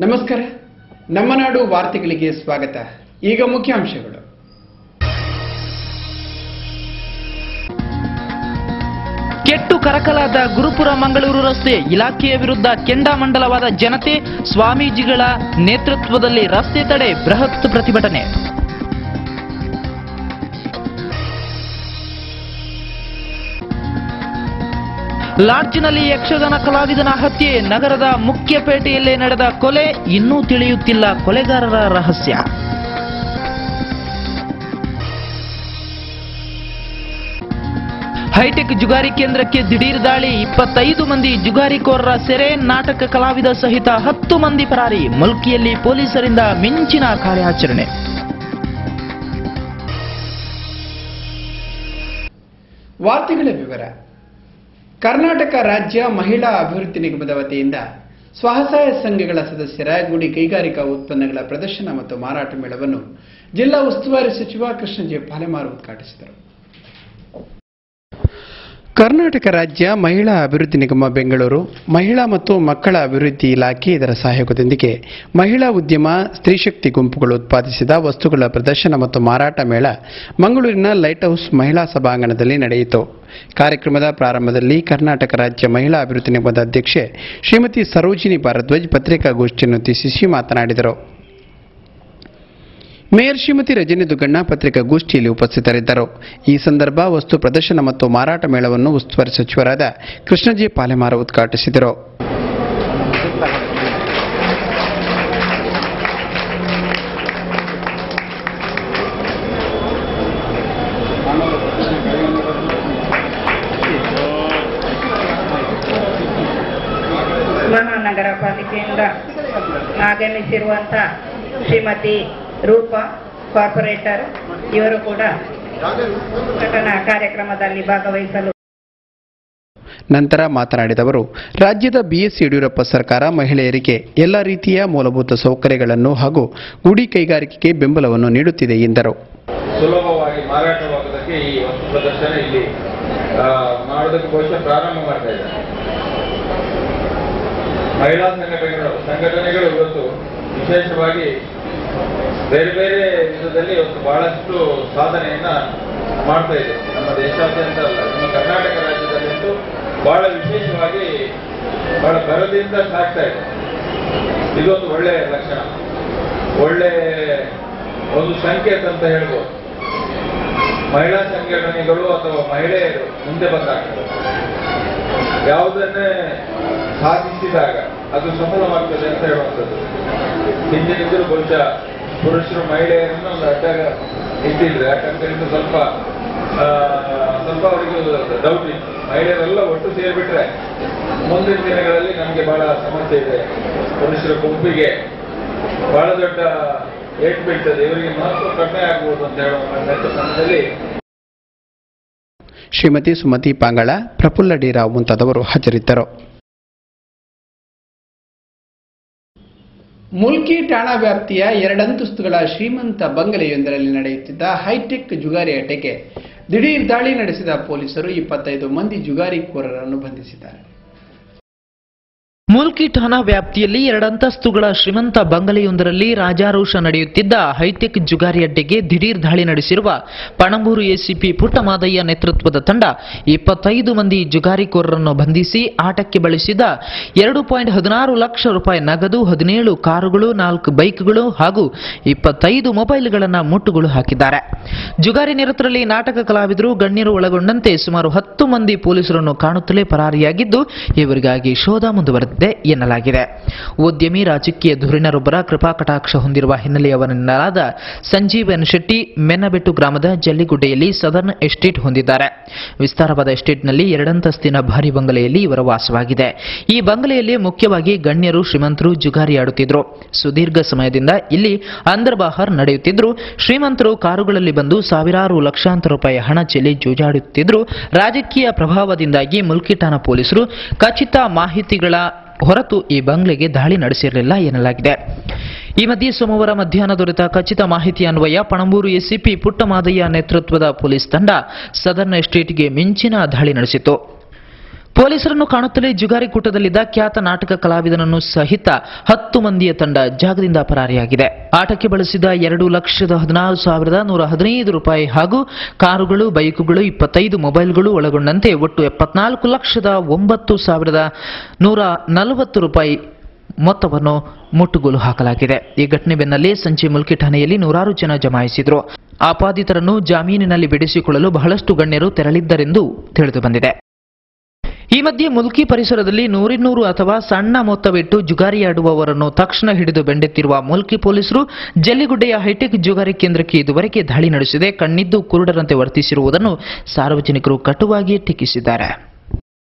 ನಮಸ್ಕಾರ. ನಮ್ಮ ನಾಡು ವಾರ್ತೆಗಳಿಗೆ ಸ್ವಾಗತ. ಈಗ ಮುಖ್ಯಾಂಶಗಳು. ಕೆಟ್ಟು ಕರಕಲಾದ ಗುರುಪುರ ಮಂಗಳೂರು ರಸ್ತೆ, ಇಲಾಖೆಯ ವಿರುದ್ಧ ಕೆಂಡಾಮಂಡಲವಾದ ಜನತೆ, ಸ್ವಾಮೀಜಿಗಳ ನೇತೃತ್ವದಲ್ಲಿ ರಸ್ತೆ ತಡೆ, ಬೃಹತ್ ಪ್ರತಿಭಟನೆ. ಲಾಡ್ಜ್ನಲ್ಲಿ ಯಕ್ಷಗಾನ ಕಲಾವಿದನ ಹತ್ಯೆ, ನಗರದ ಮುಖ್ಯ ಪೇಟೆಯಲ್ಲೇ ನಡೆದ ಕೊಲೆ, ಇನ್ನೂ ತಿಳಿಯುತ್ತಿಲ್ಲ ಕೊಲೆಗಾರರ ರಹಸ್ಯ. ಹೈಟೆಕ್ ಜುಗಾರಿ ಕೇಂದ್ರಕ್ಕೆ ದಿಢೀರ್ ದಾಳಿ, 25 ಮಂದಿ ಜುಗಾರಿಕೋರರ ಸೆರೆ, ನಾಟಕ ಕಲಾವಿದ ಸಹಿತ 10 ಮಂದಿ ಪರಾರಿ, ಮುಲ್ಕಿಯಲ್ಲಿ ಪೊಲೀಸರಿಂದ ಮಿಂಚಿನ ಕಾರ್ಯಾಚರಣೆ. ವಾರ್ತೆಗಳ ವಿವರ. ಕರ್ನಾಟಕ ರಾಜ್ಯ ಮಹಿಳಾ ಅಭಿವೃದ್ಧಿ ನಿಗಮದ ವತಿಯಿಂದ ಸ್ವಸಹಾಯ ಸಂಘಗಳ ಸದಸ್ಯರ ಗುಡಿ ಕೈಗಾರಿಕಾ ಉತ್ಪನ್ನಗಳ ಪ್ರದರ್ಶನ ಮತ್ತು ಮಾರಾಟ ಮೇಳವನ್ನು ಜಿಲ್ಲಾ ಉಸ್ತುವಾರಿ ಸಚಿವ ಕೃಷ್ಣ ಜೆ ಪಾಲೆಮಾರು ಉದ್ಘಾಟಿಸಿದರು. ಕರ್ನಾಟಕ ರಾಜ್ಯ ಮಹಿಳಾ ಅಭಿವೃದ್ಧಿ ನಿಗಮ ಬೆಂಗಳೂರು, ಮಹಿಳಾ ಮತ್ತು ಮಕ್ಕಳ ಅಭಿವೃದ್ಧಿ ಇಲಾಖೆ ಇದರ ಸಹಯೋಗದೊಂದಿಗೆ ಮಹಿಳಾ ಉದ್ಯಮ, ಸ್ತ್ರೀಶಕ್ತಿ ಗುಂಪುಗಳು ಉತ್ಪಾದಿಸಿದ ವಸ್ತುಗಳ ಪ್ರದರ್ಶನ ಮತ್ತು ಮಾರಾಟ ಮೇಳ ಮಂಗಳೂರಿನ ಲೈಟ್ ಹೌಸ್ ಮಹಿಳಾ ಸಭಾಂಗಣದಲ್ಲಿ ನಡೆಯಿತು. ಕಾರ್ಯಕ್ರಮದ ಪ್ರಾರಂಭದಲ್ಲಿ ಕರ್ನಾಟಕ ರಾಜ್ಯ ಮಹಿಳಾ ಅಭಿವೃದ್ಧಿ ನಿಗಮದ ಅಧ್ಯಕ್ಷೆ ಶ್ರೀಮತಿ ಸರೋಜಿನಿ ಭಾರದ್ವಾಜ್ ಪತ್ರಿಕಾಗೋಷ್ಠಿಯನ್ನು ಉದ್ದೇಶಿಸಿ ಮಾತನಾಡಿದರು. ಮೇಯರ್ ಶ್ರೀಮತಿ ರಜನಿ ದುಗ್ಗಣ್ಣ ಪತ್ರಿಕಾಗೋಷ್ಠಿಯಲ್ಲಿ ಉಪಸ್ಥಿತರಿದ್ದರು. ಈ ಸಂದರ್ಭ ವಸ್ತು ಪ್ರದರ್ಶನ ಮತ್ತು ಮಾರಾಟ ಮೇಳವನ್ನು ಉಸ್ತುವಾರಿ ಸಚಿವರಾದ ಕೃಷ್ಣ ಜೆ ಪಾಲೆಮಾರು ಉದ್ಘಾಟಿಸಿದರು. ಮಹಾನಗರ ಪಾಲಿಕೆಯಿಂದ ಆಗಮಿಸಿರುವಂತಹ ಶ್ರೀಮತಿ ರೂಪಾ ಕಾರ್ಪೊರೇಟರ್ ಇವರು ಕೂಡ ಘಟನಾ ಕಾರ್ಯಕ್ರಮದಲ್ಲಿ ಭಾಗವಹಿಸಲು. ನಂತರ ಮಾತನಾಡಿದವರು, ರಾಜ್ಯದ ಬಿಎಸ್ ಯಡಿಯೂರಪ್ಪ ಸರ್ಕಾರ ಮಹಿಳೆಯರಿಗೆ ಎಲ್ಲ ರೀತಿಯ ಮೂಲಭೂತ ಸೌಕರ್ಯಗಳನ್ನು ಹಾಗೂ ಗುಡಿ ಕೈಗಾರಿಕೆಗೆ ಬೆಂಬಲವನ್ನು ನೀಡುತ್ತಿದೆ ಎಂದರು. ಸುಲಭವಾಗಿ ಮಾರಾಟವಾಗುವುದಕ್ಕೆ ಈ ವಸ್ತು ಪ್ರದರ್ಶನ ಇಲ್ಲಿ ಮಾಡೋದಕ್ಕೆ ಬಹುಶಃ ಪ್ರಾರಂಭ ಮಾಡ್ತಾ ಇದ್ದಾರೆ. ಮಹಿಳಾ ಸಂಘಟನೆಗಳು ಇವತ್ತು ವಿಶೇಷವಾಗಿ ಬೇರೆ ಬೇರೆ ವಿಧದಲ್ಲಿ ಇವತ್ತು ಬಹಳಷ್ಟು ಸಾಧನೆಯನ್ನ ಮಾಡ್ತಾ ಇದೆ. ನಮ್ಮ ದೇಶಾದ್ಯಂತ ಅಲ್ಲ, ನಮ್ಮ ಕರ್ನಾಟಕ ರಾಜ್ಯದಲ್ಲಂತೂ ಬಹಳ ವಿಶೇಷವಾಗಿ ಬಹಳ ಭರದಿಂದ ಸಾಗ್ತಾ ಇದೆ. ಇದೊಂದು ಒಳ್ಳೆಯ ಲಕ್ಷಣ, ಒಳ್ಳೆ ಒಂದು ಸಂಕೇತ ಅಂತ ಹೇಳ್ಬೋದು. ಮಹಿಳಾ ಸಂಘಟನೆಗಳು ಅಥವಾ ಮಹಿಳೆಯರು ಮುಂದೆ ಬಂದಾಗ ಯಾವುದನ್ನೇ ಸಾಧಿಸಿದಾಗ ಅದು ಸಫಲವಾಗ್ತದೆ ಅಂತ ಹೇಳುವಂಥದ್ದು. ಹಿಂದಿನಿಂದಲೂ ಬಹುಶಃ ಪುರುಷರು ಮಹಿಳೆಯರನ್ನು ಒಂದು ಅಡ್ಡ ಇಟ್ಟಿದ್ರೆ, ಯಾಕಂತ ಸ್ವಲ್ಪ ಅವರಿಗೆ ಡೌಟ್ ಇತ್ತು. ಮಹಿಳೆಯರೆಲ್ಲ ಒಟ್ಟು ಸೇರಿಬಿಟ್ರೆ ಮುಂದಿನ ದಿನಗಳಲ್ಲಿ ನಮಗೆ ಬಹಳ ಸಮಸ್ಯೆ ಇದೆ, ಪುರುಷರ ಗುಂಪಿಗೆ ಬಹಳ ದೊಡ್ಡ ಏಟ್ ಬೀಳ್ತದೆ, ಇವರಿಗೆ ಮಹತ್ವ ಕಡಿಮೆ ಆಗ್ಬೋದು ಅಂತ ಹೇಳುವ ಸಂದರ್ಭದಲ್ಲಿ ಶ್ರೀಮತಿ ಸುಮತಿ ಪಾಂಗಳ, ಪ್ರಫುಲ್ಲ ಡಿ ರಾವ್ ಮುಂತಾದವರು ಹಾಜರಿದ್ದರು. ಮುಲ್ಕಿ ಠಾಣಾ ವ್ಯಾಪ್ತಿಯ 2 ಅಂತಸ್ತುಗಳ ಶ್ರೀಮಂತ ಬಂಗಲೆಯೊಂದರಲ್ಲಿ ನಡೆಯುತ್ತಿದ್ದ ಹೈಟೆಕ್ ಜುಗಾರಿ ಅಡ್ಡೆಗೆ ದಿಢೀರ್ ದಾಳಿ ನಡೆಸಿದ ಪೊಲೀಸರು 25 ಮಂದಿ ಜುಗಾರಿಕೋರರನ್ನು ಬಂಧಿಸಿದ್ದಾರೆ. ಮುಲ್ಕಿ ಠಾಣಾ ವ್ಯಾಪ್ತಿಯಲ್ಲಿ 2 ಅಂತಸ್ತುಗಳ ಶ್ರೀಮಂತ ಬಂಗಲೆಯೊಂದರಲ್ಲಿ ರಾಜಾರೋಷ ನಡೆಯುತ್ತಿದ್ದ ಹೈಟೆಕ್ ಜುಗಾರಿ ಅಡ್ಡೆಗೆ ದಿಢೀರ್ ದಾಳಿ ನಡೆಸಿರುವ ಪಣಂಬೂರು ಎಸಿಪಿ ಪುಟ್ಟಮಾದಯ್ಯ ನೇತೃತ್ವದ ತಂಡ 25 ಮಂದಿ ಜುಗಾರಿಕೋರರನ್ನು ಬಂಧಿಸಿ ಆಟಕ್ಕೆ ಬಳಸಿದ 2.16 ಲಕ್ಷ ರೂಪಾಯಿ ನಗದು, 17 ಕಾರುಗಳು, 4 ಬೈಕ್ಗಳು ಹಾಗೂ 25 ಮೊಬೈಲ್ಗಳನ್ನು ಮುಟ್ಟುಗೋಲು ಹಾಕಿದ್ದಾರೆ. ಜುಗಾರಿ ನಿರತರಲ್ಲಿ ನಾಟಕ ಕಲಾವಿದರು, ಗಣ್ಯರು ಒಳಗೊಂಡಂತೆ ಸುಮಾರು 10 ಮಂದಿ ಪೊಲೀಸರನ್ನು ಕಾಣುತ್ತಲೇ ಪರಾರಿಯಾಗಿದ್ದು, ಇವರಿಗಾಗಿ ಶೋಧ ಮುಂದುವರೆದಿದೆ ಎನ್ನಲಾಗಿದೆ. ಉದ್ಯಮಿ, ರಾಜಕೀಯ ಧುರೀಣರೊಬ್ಬರ ಕೃಪಾ ಕಟಾಕ್ಷ ಹೊಂದಿರುವ ಹಿನ್ನೆಲೆಯವರೆನ್ನಲಾದ ಸಂಜೀವ್ ಎನ್ ಶೆಟ್ಟಿ ಮೆನ್ನಬೆಟ್ಟು ಗ್ರಾಮದ ಜಲ್ಲಿಗುಡ್ಡೆಯಲ್ಲಿ ಸದರ್ನ್ ಎಸ್ಟೇಟ್ ಹೊಂದಿದ್ದಾರೆ. ವಿಸ್ತಾರವಾದ ಎಸ್ಟೇಟ್ನಲ್ಲಿ 2 ಅಂತಸ್ತಿನ ಭಾರಿ ಬಂಗಲೆಯಲ್ಲಿ ಇವರ ವಾಸವಾಗಿದೆ. ಈ ಬಂಗಲೆಯಲ್ಲಿ ಮುಖ್ಯವಾಗಿ ಗಣ್ಯರು, ಶ್ರೀಮಂತರು ಜುಗಾರಿ ಆಡುತ್ತಿದ್ರು. ಸುದೀರ್ಘ ಸಮಯದಿಂದ ಇಲ್ಲಿ ಅಂದರ್ಬಾಹರ್ ನಡೆಯುತ್ತಿದ್ರು. ಶ್ರೀಮಂತರು ಕಾರುಗಳಲ್ಲಿ ಬಂದು ಸಾವಿರಾರು ಲಕ್ಷಾಂತರ ರೂಪಾಯಿ ಹಣ ಚೆಲ್ಲಿ ಜೂಜಾಡುತ್ತಿದ್ರು. ರಾಜಕೀಯ ಪ್ರಭಾವದಿಂದಾಗಿ ಮುಲ್ಕಿ ಠಾಣಾ ಪೊಲೀಸರು ಖಚಿತ ಮಾಹಿತಿಗಳ ಹೊರತು ಈ ಬಂಗ್ಲೆಗೆ ದಾಳಿ ನಡೆಸಿರಲಿಲ್ಲ ಎನ್ನಲಾಗಿದೆ. ಈ ಮಧ್ಯೆ ಸೋಮವಾರ ಮಧ್ಯಾಹ್ನ ದೊರೆತ ಖಚಿತ ಮಾಹಿತಿ ಅನ್ವಯ ಪಣಂಬೂರು ಎಸಿಪಿ ಪುಟ್ಟಮಾದಯ್ಯ ನೇತೃತ್ವದ ಪೊಲೀಸ್ ತಂಡ ಸದರ್ನ್ ಎಸ್ಟೇಟ್ಗೆ ಮಿಂಚಿನ ದಾಳಿ ನಡೆಸಿತು. ಪೊಲೀಸರನ್ನು ಕಾಣುತ್ತಲೇ ಜುಗಾರಿ ಕೂಟದಲ್ಲಿದ್ದ ಖ್ಯಾತ ನಾಟಕ ಕಲಾವಿದನನ್ನು ಸಹಿತ 10 ಮಂದಿಯ ತಂಡ ಜಾಗದಿಂದ ಪರಾರಿಯಾಗಿದೆ. ಆಟಕ್ಕೆ ಬಳಸಿದ 2,16,115 ರೂಪಾಯಿ ಹಾಗೂ ಕಾರುಗಳು, ಬೈಕುಗಳು, 25 ಮೊಬೈಲ್ಗಳು ಒಳಗೊಂಡಂತೆ ಒಟ್ಟು 74,09,140 ರೂಪಾಯಿ ಮೊತ್ತವನ್ನು ಮುಟ್ಟುಗೋಲು ಹಾಕಲಾಗಿದೆ. ಈ ಘಟನೆ ಬೆನ್ನಲ್ಲೇ ಸಂಜೆ ಮುಲ್ಕಿ ಠಾಣೆಯಲ್ಲಿ ನೂರಾರು ಜನ ಜಮಾಯಿಸಿದ್ರು. ಆಪಾದಿತರನ್ನು ಜಾಮೀನಿನಲ್ಲಿ ಬಿಡಿಸಿಕೊಳ್ಳಲು ಬಹಳಷ್ಟು ಗಣ್ಯರು ತೆರಳಿದ್ದರೆಂದು ತಿಳಿದುಬಂದಿದೆ. ಈ ಮಧ್ಯೆ ಮುಲ್ಕಿ ಪರಿಸರದಲ್ಲಿ 100 ಅಥವಾ ಸಣ್ಣ ಮೊತ್ತವಿಟ್ಟು ಜುಗಾರಿಯಾಡುವವರನ್ನು ತಕ್ಷಣ ಹಿಡಿದು ಬೆಂಡೆತ್ತಿರುವ ಮುಲ್ಕಿ ಪೊಲೀಸರು ಜಲ್ಲಿಗುಡ್ಡೆಯ ಹೈಟೆಕ್ ಜುಗಾರಿ ಕೇಂದ್ರಕ್ಕೆ ಇದುವರೆಗೆ ದಾಳಿ ನಡೆಸಿದೆ ಕಣ್ಣಿದ್ದು ಕುರುಡರಂತೆ ವರ್ತಿಸಿರುವುದನ್ನು ಸಾರ್ವಜನಿಕರು ಕಟುವಾಗಿ ಟೀಕಿಸಿದ್ದಾರೆ.